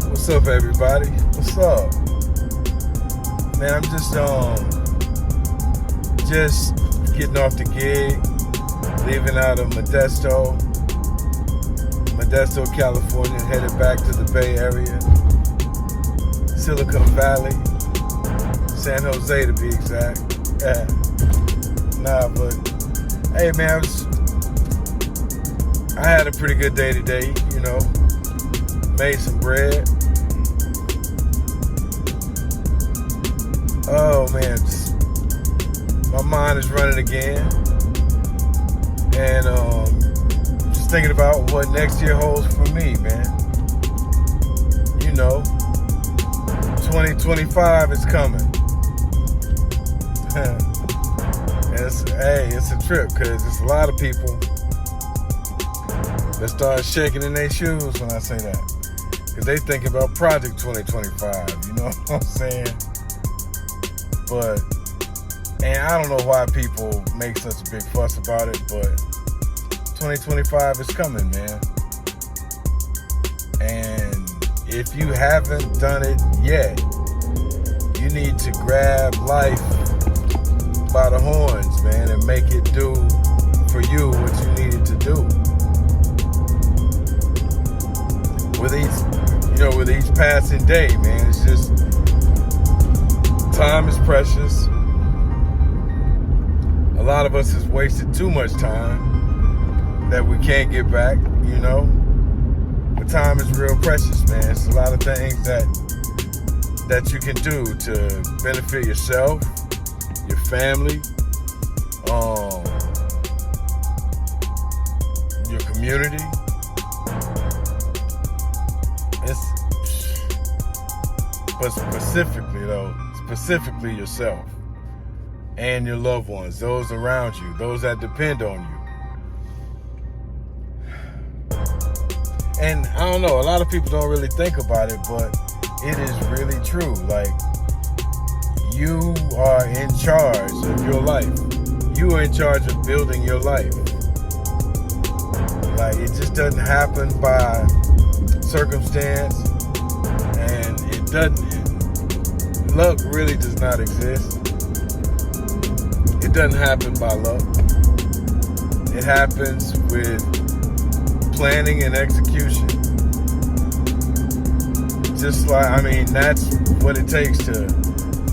What's up, everybody? What's up? Man, I'm just getting off the gig, leaving out of Modesto, California, headed back to the Bay Area, Silicon Valley, San Jose to be exact. But hey, man, I had a pretty good day today, made some bread. Oh man, my mind is running again, and just thinking about what next year holds for me, man. 2025 is coming. It's a trip, because it's a lot of people that start shaking in their shoes when I say that, because they think about Project 2025, you know what I'm saying? And I don't know why people make such a big fuss about it, but 2025 is coming, man. And if you haven't done it yet, you need to grab life by the horns, man, and make it do for you what you need it to do. With each passing day, man, it's just, time is precious. A lot of us has wasted too much time that we can't get back, But time is real precious, man. It's a lot of things that you can do to benefit yourself, your family, your community. But specifically yourself and your loved ones, those around you, those that depend on you. And I don't know, a lot of people don't really think about it, but it is really true. Like, you are in charge of your life. You are in charge of building your life. Like, it just doesn't happen by circumstance, and luck really does not exist. It doesn't happen by luck. It happens with planning and execution. That's what it takes to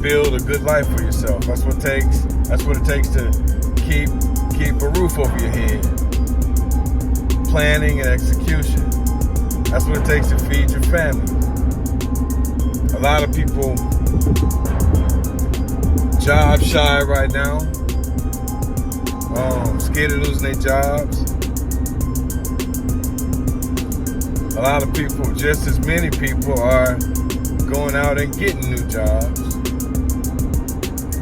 build a good life for yourself. That's what it takes to keep a roof over your head. Planning and execution. That's what it takes to feed your family. A lot of people job shy right now, scared of losing their jobs. A lot of people, just as many people, are going out and getting new jobs.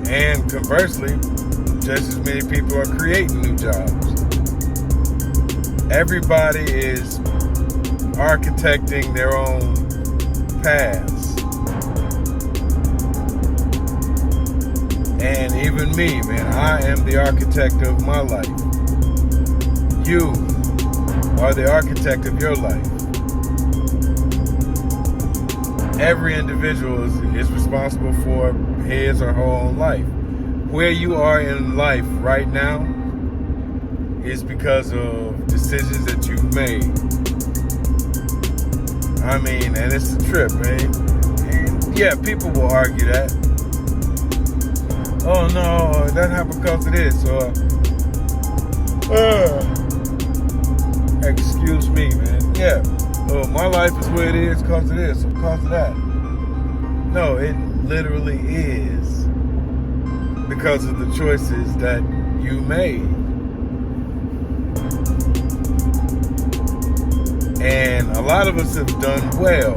And conversely, just as many people are creating new jobs. Everybody is architecting their own paths. And even me, man, I am the architect of my life. You are the architect of your life. Every individual is responsible for his or her own life. Where you are in life right now is because of decisions that you've made. And it's a trip, man. And yeah, people will argue that. Oh no, that happened because of this, excuse me, man. Yeah. Oh, my life is where it is because of this or because of that. No, it literally is because of the choices that you made. And a lot of us have done well.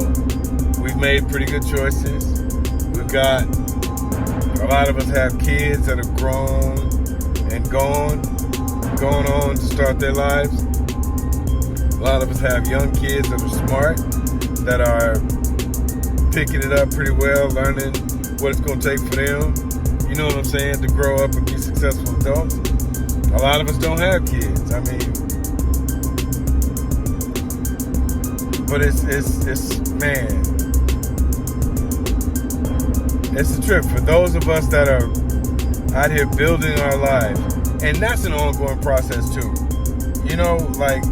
We've made pretty good choices. A lot of us have kids that have grown and gone on to start their lives. A lot of us have young kids that are smart, that are picking it up pretty well, learning what it's going to take for them, you know what I'm saying, to grow up and be successful adults. A lot of us don't have kids. But it's man, It's the trip for those of us that are out here building our lives. And that's an ongoing process too. You know, like,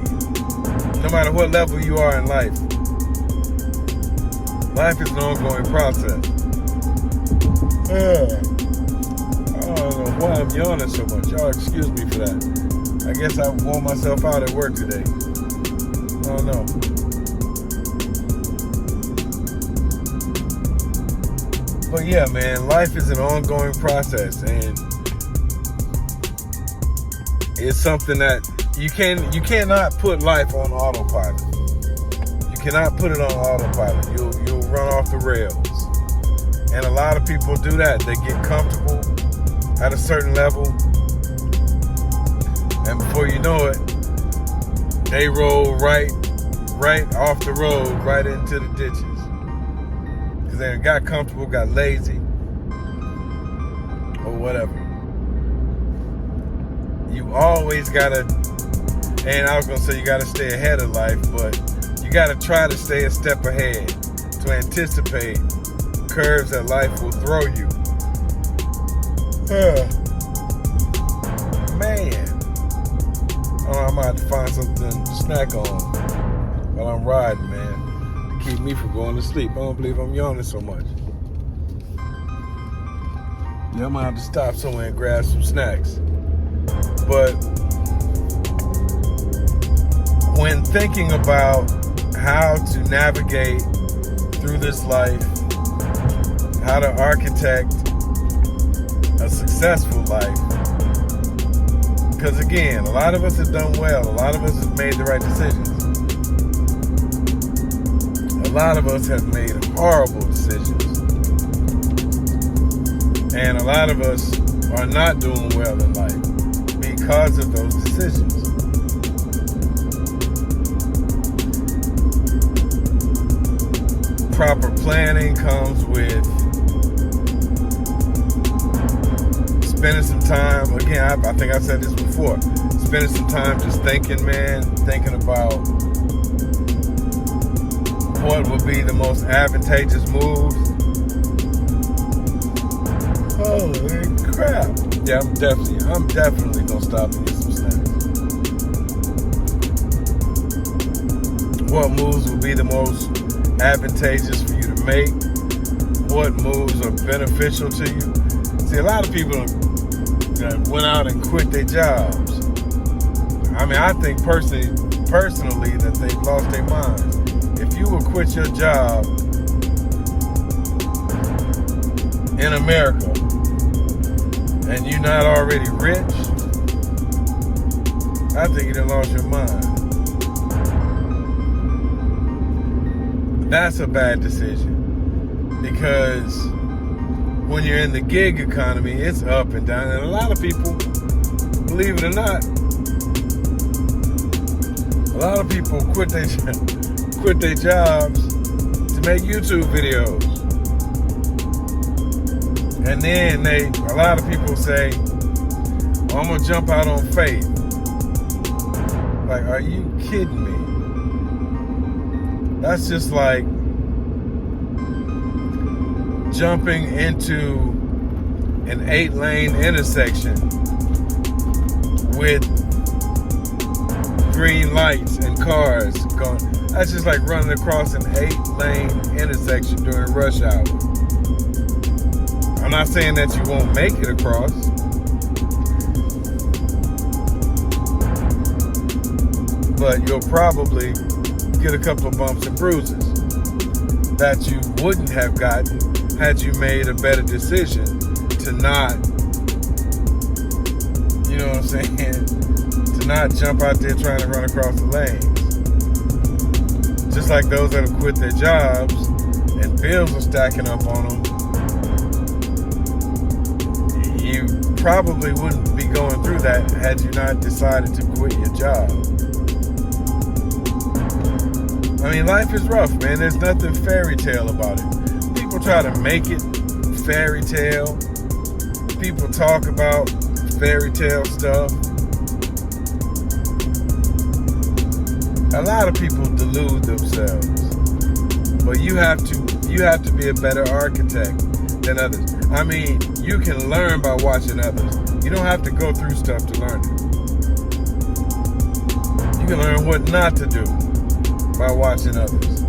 no matter what level you are in life, life is an ongoing process. I don't know why I'm yawning so much. Y'all excuse me for that. I guess I wore myself out at work today. I don't know. But yeah, man, life is an ongoing process, and it's something that you cannot put life on autopilot. You cannot put it on autopilot. You'll run off the rails. And a lot of people do that. They get comfortable at a certain level, and before you know it, they roll right off the road, right into the ditches. Because they got comfortable, got lazy, or whatever. You always gotta, and I was gonna say you gotta stay ahead of life, but you gotta try to stay a step ahead to anticipate curves that life will throw you. Man. I'm about to find something to snack on while I'm riding, man, to keep me from going to sleep. I don't believe I'm yawning so much. Yeah, I'm gonna have to stop somewhere and grab some snacks. But when thinking about how to navigate through this life, how to architect a successful life, because again, a lot of us have done well, a lot of us have made the right decisions, a lot of us have made horrible decisions, and a lot of us are not doing well in life because of those decisions. Proper planning comes with spending some time, again, I think I said this before, spending some time just thinking, man, thinking about what would be the most advantageous moves. Holy crap. Yeah, I'm definitely gonna stop and get some snacks. What moves will be the most advantageous for you to make? What moves are beneficial to you? See, a lot of people that went out and quit their jobs. I mean, I think personally that they've lost their minds. If you will quit your job in America and you're not already rich, I think you done lost your mind. That's a bad decision, because when you're in the gig economy, it's up and down, and a lot of people, believe it or not, a lot of people quit their jobs to make YouTube videos. And then a lot of people say, oh, I'm gonna jump out on faith. Like, are you kidding me? That's just like jumping into an 8-lane intersection with green lights and cars going. That's just like running across an 8-lane intersection during rush hour. I'm not saying that you won't make it across, but you'll probably get a couple of bumps and bruises that you wouldn't have gotten had you made a better decision to not, you know what I'm saying, to not jump out there trying to run across the lanes. Just like those that have quit their jobs and bills are stacking up on them, you probably wouldn't be going through that had you not decided to quit your job. I mean, life is rough, man. There's nothing fairy tale about it. People try to make it fairy tale. People talk about fairy tale stuff. A lot of people delude themselves. But you have to be a better architect than others. I mean, you can learn by watching others. You don't have to go through stuff to learn it. You can learn what not to do by watching others.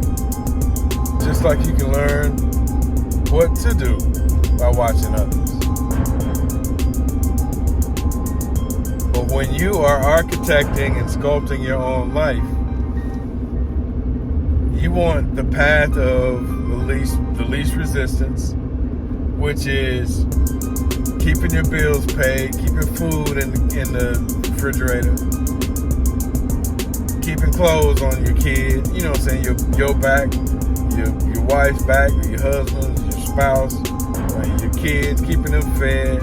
Just like you can learn what to do by watching others. But when you are architecting and sculpting your own life, you want the path of the least resistance, which is keeping your bills paid, keeping food in the refrigerator, keeping clothes on your kid, you know what I'm saying, your back, your wife's back, your husband's, your spouse, your kids, keeping them fed.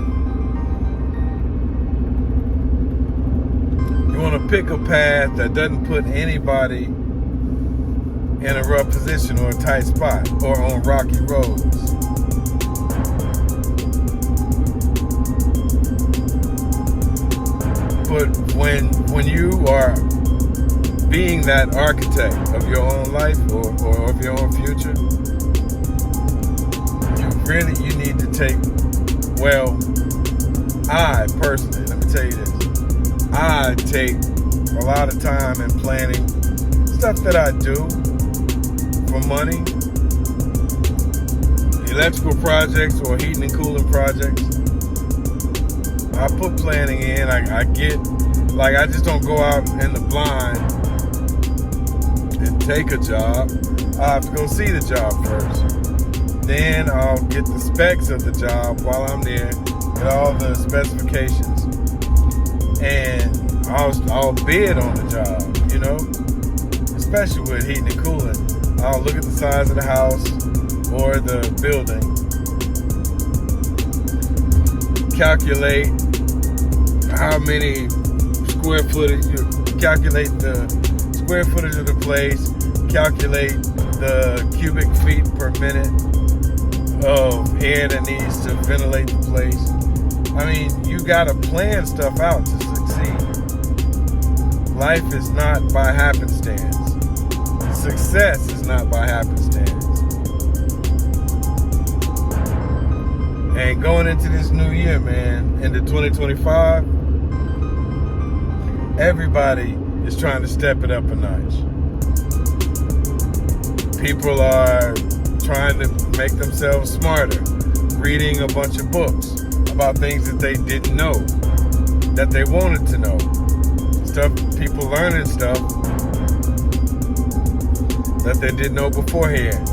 You want to pick a path that doesn't put anybody in a rough position or a tight spot or on rocky roads. But when you are being that architect of your own life or of your own future, you need to take, well, I personally, let me tell you this, I take a lot of time in planning stuff that I do for money, electrical projects or heating and cooling projects. I put planning in. I get, like, I just don't go out in the blind and take a job. I have to go see the job first. Then I'll get the specs of the job while I'm there, get all the specifications, and I'll bid on the job, you know, especially with heating and cooling. I'll look at the size of the house or the building, calculate how many square footage, calculate the square footage of the place, calculate the cubic feet per minute of air that needs to ventilate the place. I mean, you gotta plan stuff out to succeed. Life is not by happenstance. Success is not by happenstance. And going into this new year, man, into 2025, everybody is trying to step it up a notch. People are trying to make themselves smarter, reading a bunch of books about things that they didn't know, that they wanted to know. People learning stuff that they didn't know beforehand.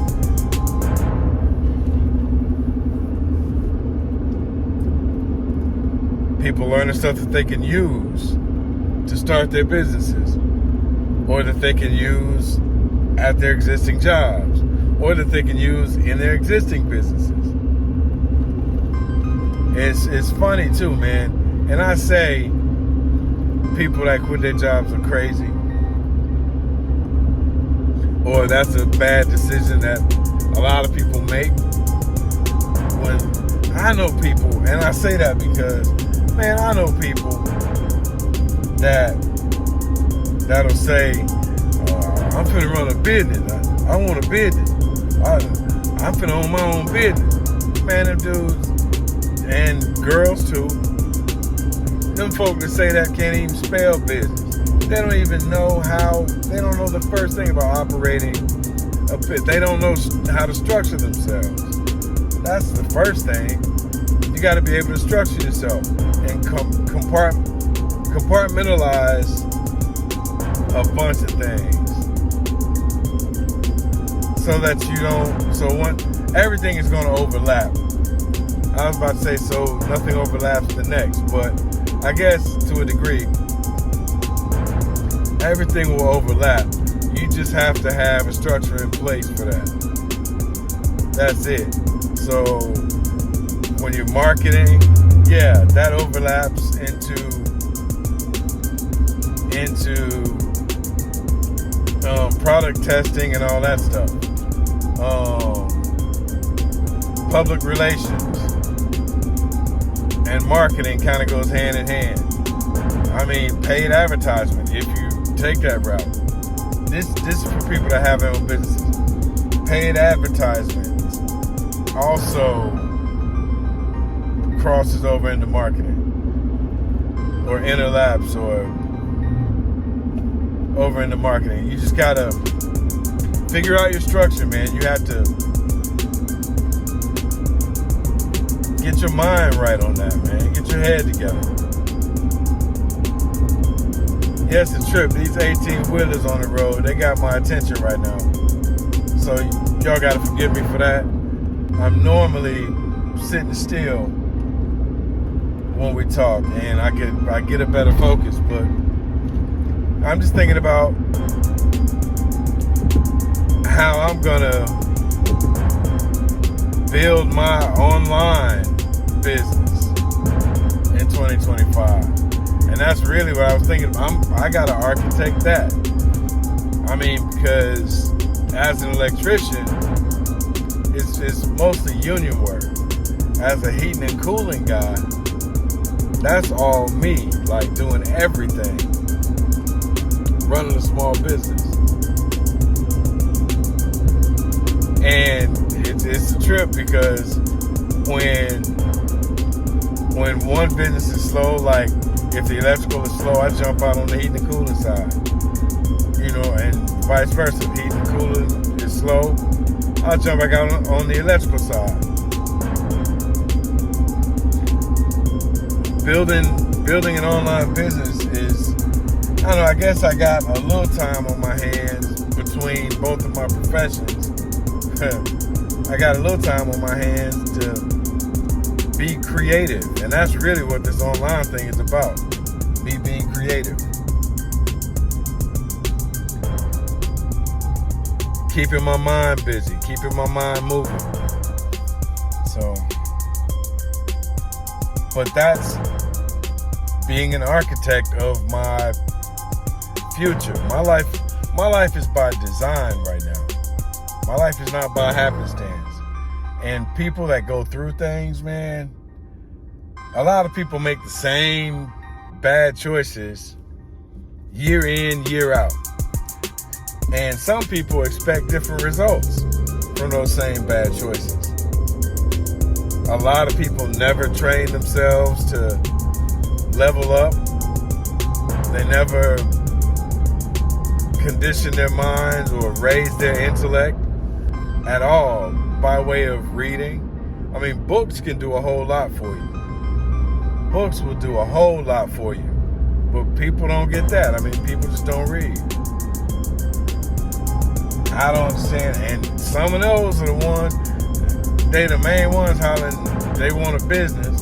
People learning stuff that they can use to start their businesses, or that they can use at their existing jobs, or that they can use in their existing businesses. It's funny too, man. And I say people that quit their jobs are crazy, or that's a bad decision that a lot of people make. When I know people, and I say that because, man, I know people that'll say, I'm finna run a business. I want a business. I'm finna own my own business. Man, them dudes, and girls too, them folks that say that can't even spell business. They don't even know they don't know the first thing about operating a business. They don't know how to structure themselves. That's the first thing. You got to be able to structure yourself and compartmentalize a bunch of things, so that you don't, everything is going to overlap. I was about to say, so nothing overlaps the next, but I guess to a degree, everything will overlap. You just have to have a structure in place for that. That's it. So when you're marketing, yeah, that overlaps into product testing and all that stuff. Public relations and marketing kind of goes hand in hand. I mean, paid advertisement, if you take that route. This is for people that have their own businesses. Paid advertisements. Also, crosses over into marketing or interlaps or over into marketing. You just gotta figure out your structure, man. You have to get your mind right on that, man. Get your head together. Yes, it's a trip. These 18-wheelers on the road, they got my attention right now. So y'all gotta forgive me for that. I'm normally sitting still when we talk, and I get a better focus, but I'm just thinking about how I'm gonna build my online business in 2025. And that's really what I was thinking. I gotta architect that. I mean, because as an electrician, it's mostly union work. As a heating and cooling guy, that's all me, like doing everything, running a small business. And it's a trip because when one business is slow, like if the electrical is slow, I jump out on the heating and cooling side. You know, and vice versa. If heating and cooling is slow, I'll jump back out on the electrical side. Building an online business is, I don't know, I guess I got a little time on my hands between both of my professions. I got a little time on my hands to be creative. And that's really what this online thing is about. Me being creative. Keeping my mind busy. Keeping my mind moving. So, but that's being an architect of my future. My life is by design right now. My life is not by happenstance. And people that go through things, man, a lot of people make the same bad choices year in, year out. And some people expect different results from those same bad choices. A lot of people never train themselves to level up. They never condition their minds or raise their intellect at all by way of reading. I mean, books can do a whole lot for you. Books will do a whole lot for you. But people don't get that. I mean, people just don't read. I don't understand. And some of those are the ones, they the main ones hollering they want a business,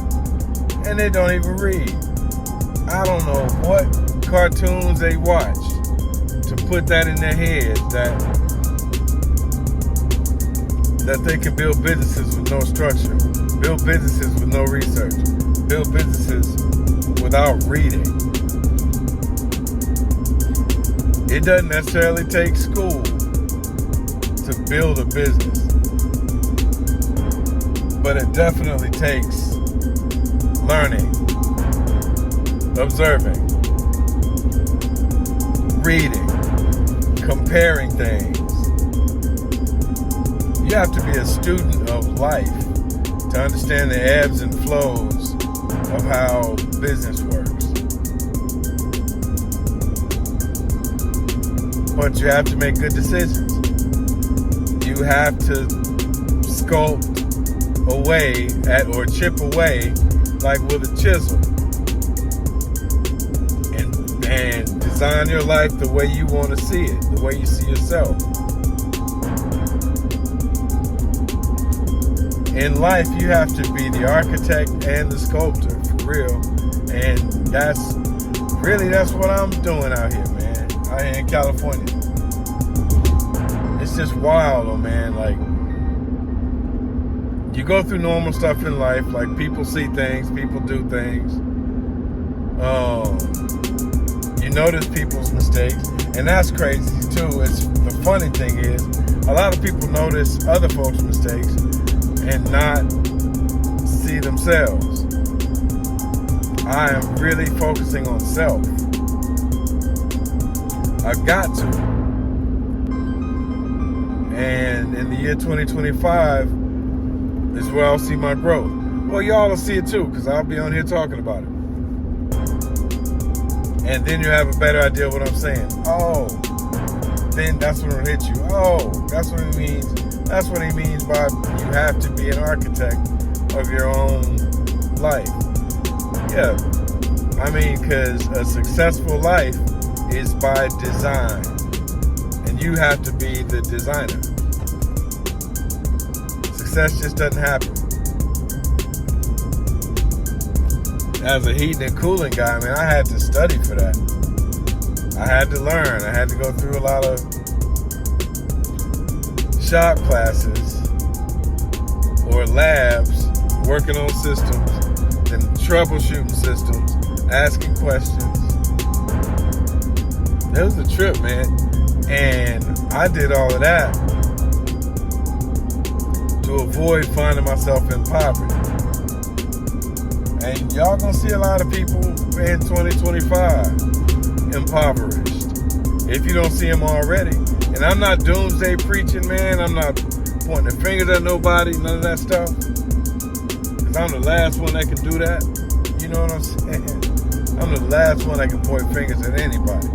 and they don't even read. I don't know what cartoons they watch to put that in their heads that they can build businesses with no structure, build businesses with no research, build businesses without reading. It doesn't necessarily take school to build a business, but it definitely takes learning, observing, reading, comparing things. You have to be a student of life to understand the ebbs and flows of how business works. But you have to make good decisions. You have to sculpt away at or chip away like with a chisel and design your life the way you want to see it, the way you see yourself. In life, you have to be the architect and the sculptor, for real. And that's what I'm doing out here, man. Out here in California. It's just wild, though, man. Like, you go through normal stuff in life, like people see things, people do things. You notice people's mistakes, and that's crazy too. The funny thing is, a lot of people notice other folks' mistakes and not see themselves. I am really focusing on self. I've got to. And in the year 2025 is where I'll see my growth. Well, y'all will see it too, because I'll be on here talking about it. And then you have a better idea of what I'm saying. Oh, then that's when it'll hit you. Oh, that's what he means. That's what he means by you have to be an architect of your own life. Yeah, I mean, because a successful life is by design. And you have to be the designer. Success just doesn't happen. As a heating and cooling guy, man, I had to study for that. I had to learn. I had to go through a lot of shop classes or labs, working on systems, and troubleshooting systems, asking questions. It was a trip, man. And I did all of that to avoid finding myself in poverty. And y'all gonna see a lot of people in 2025 impoverished, if you don't see them already. And I'm not doomsday preaching, man. I'm not pointing the fingers at nobody, none of that stuff. Because I'm the last one that can do that. You know what I'm saying? I'm the last one that can point fingers at anybody.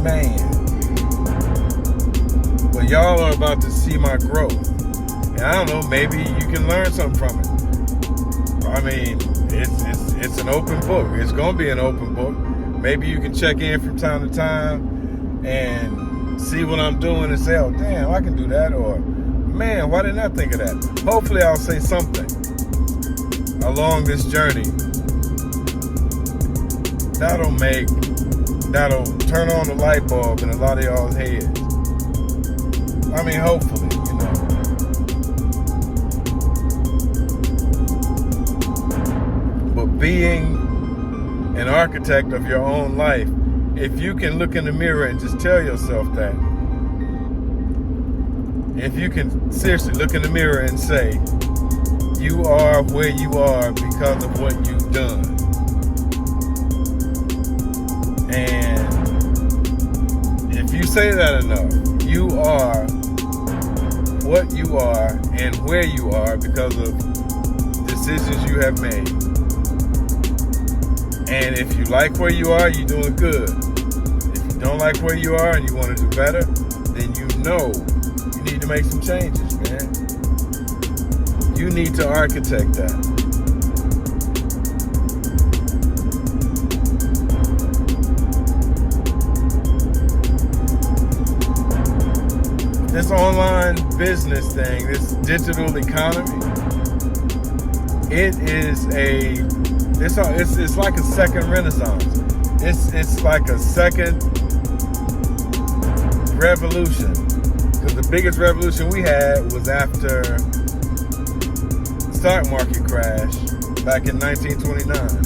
Man. But y'all are about to see my growth. And I don't know, maybe you can learn something from it. I mean, it's an open book. It's going to be an open book. Maybe you can check in from time to time and see what I'm doing and say, oh, damn, I can do that. Or, man, why didn't I think of that? Hopefully I'll say something along this journey that'll turn on the light bulb in a lot of y'all's heads. I mean, hopefully, you know. But being an architect of your own life, if you can look in the mirror and just tell yourself that, if you can seriously look in the mirror and say, you are where you are because of what you've done. And if you say that enough, you are what you are and where you are because of decisions you have made. And if you like where you are, you're doing good. If you don't like where you are and you want to do better, then you know you need to make some changes, man. You need to architect that. This online business thing, this digital economy, it's like a second renaissance. It's like a second revolution. Because the biggest revolution we had was after the stock market crash back in 1929.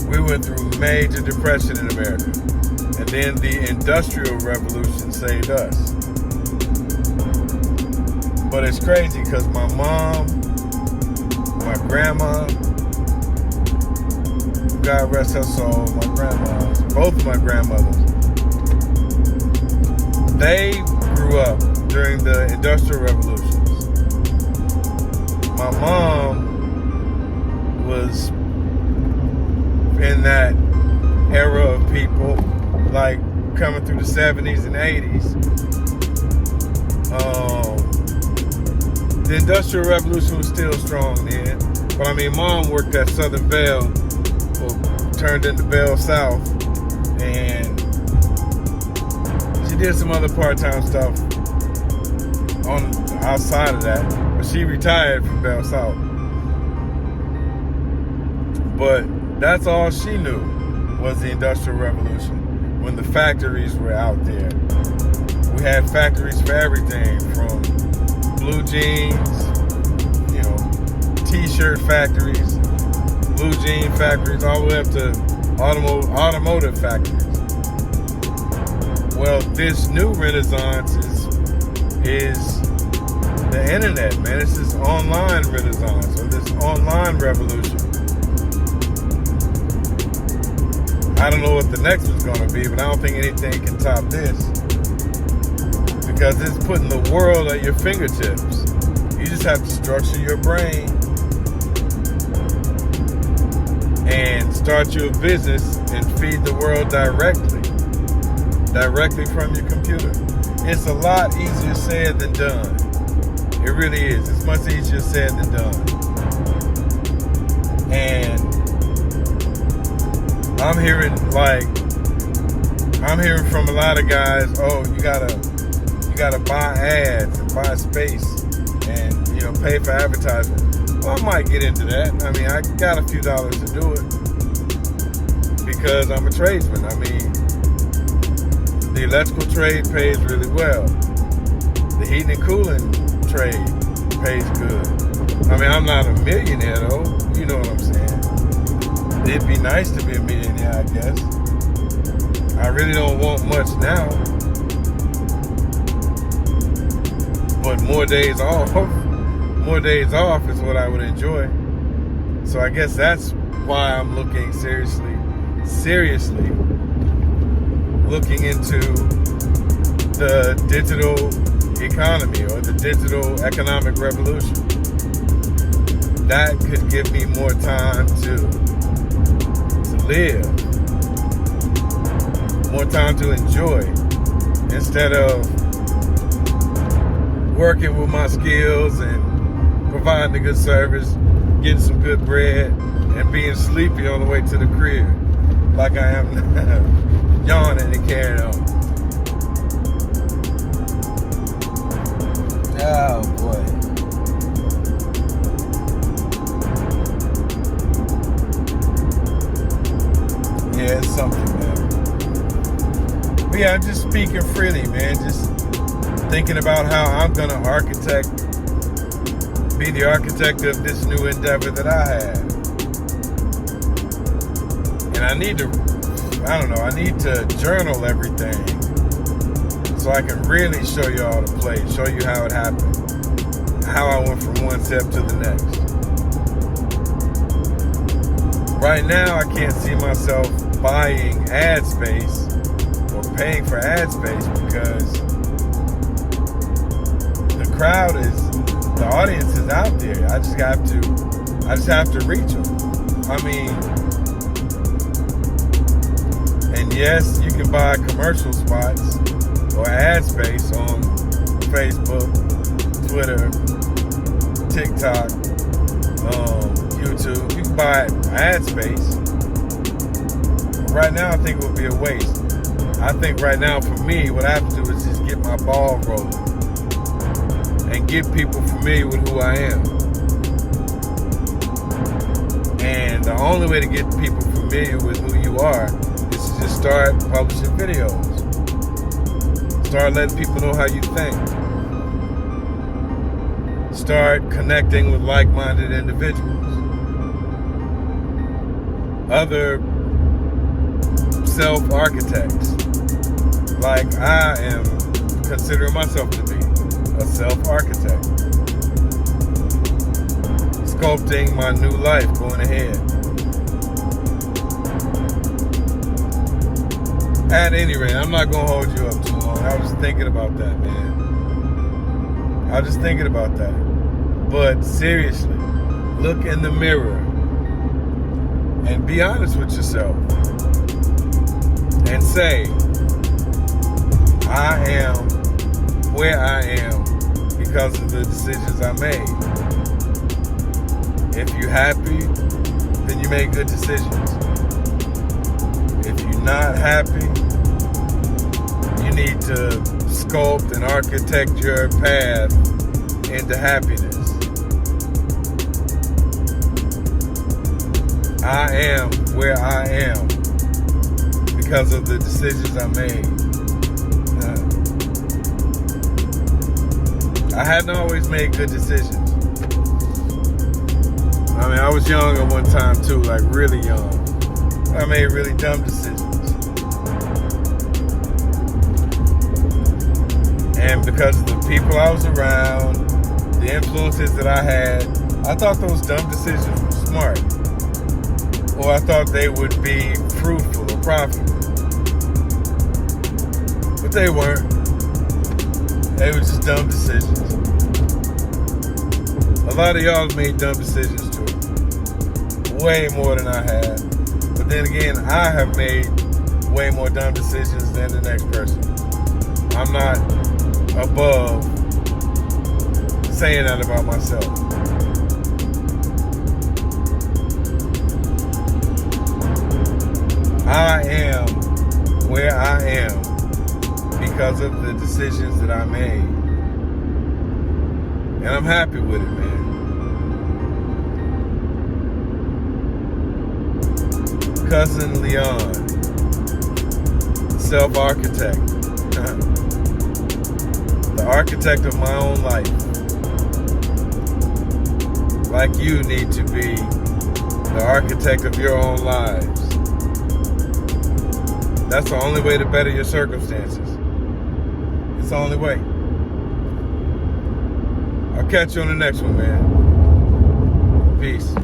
We went through major depression in America. And then the Industrial Revolution saved us. But it's crazy because my mom, my grandma, God rest her soul, my grandmas, both of my grandmothers, they grew up during the Industrial Revolutions. My mom was in that era of people like coming through the 70s and 80s. The Industrial Revolution was still strong then. But I mean, Mom worked at Southern Bell, or turned into Bell South, and she did some other part-time stuff on outside of that. But she retired from Bell South. But that's all she knew was the Industrial Revolution, when the factories were out there. We had factories for everything, from blue jeans, t-shirt factories, blue jean factories, all the way up to automotive factories. Well, this new renaissance is the internet, man. It's this online renaissance, or this online revolution. I don't know what the next one's going to be, but I don't think anything can top this. because it's putting the world at your fingertips. You just have to structure your brain and start your business and feed the world directly from your computer. It's a lot easier said than done. It really is. It's much easier said than done. And I'm hearing from a lot of guys, oh, you gotta buy ads and buy space and pay for advertisement. Well, I might get into that. I mean, I got a few dollars to do it because I'm a tradesman. I mean, the electrical trade pays really well. The heating and cooling trade pays good. I mean, I'm not a millionaire though. You know what I'm saying? It'd be nice to be a millionaire, I guess. I really don't want much now. But more days off is what I would enjoy. So I guess that's why I'm looking seriously looking into the digital economy or the digital economic revolution. That could give me more time to live, more time to enjoy, instead of working with my skills and providing a good service, getting some good bread, and being sleepy on the way to the crib, like I am now, yawning and carrying on. Oh boy. Yeah, it's something, man. But yeah, I'm just speaking freely, man. Just thinking about how I'm gonna be the architect of this new endeavor that I have. And I need to journal everything so I can really show you all the play, show you how it happened, how I went from one step to the next. Right now, I can't see myself buying ad space or paying for ad space because the audience is out there. I just have to reach them. I mean, and yes, you can buy commercial spots or ad space on Facebook, Twitter, TikTok, YouTube. You can buy ad space. Right now, I think it would be a waste. I think right now, for me, what I have to do is just get my ball rolling and get people familiar with who I am. And the only way to get people familiar with who you are is to just start publishing videos. Start letting people know how you think. Start connecting with like-minded individuals. Other self-architects, like I am considering myself to be a self-architect, sculpting my new life going ahead. At any rate, I'm not going to hold you up too long. I was thinking about that, man. I was just thinking about that. But seriously, look in the mirror and be honest with yourself and say, I am where I am because of the decisions I made. If you're happy, then you make good decisions. If you're not happy, you need to sculpt and architect your path into happiness. I am where I am because of the decisions I made. I hadn't always made good decisions. I mean, I was young at one time too, like really young. I made really dumb decisions. And because of the people I was around, the influences that I had, I thought those dumb decisions were smart. Or I thought they would be fruitful or profitable. But they weren't. They were just dumb decisions. A lot of y'all have made dumb decisions too. Way more than I have. But then again, I have made way more dumb decisions than the next person. I'm not above saying that about myself. I am where I am because of the decisions that I made. And I'm happy with it, man. Cousin Leon, self-architect. The architect of my own life. Like you need to be the architect of your own lives. That's the only way to better your circumstances. It's the only way. I'll catch you on the next one, man. Peace.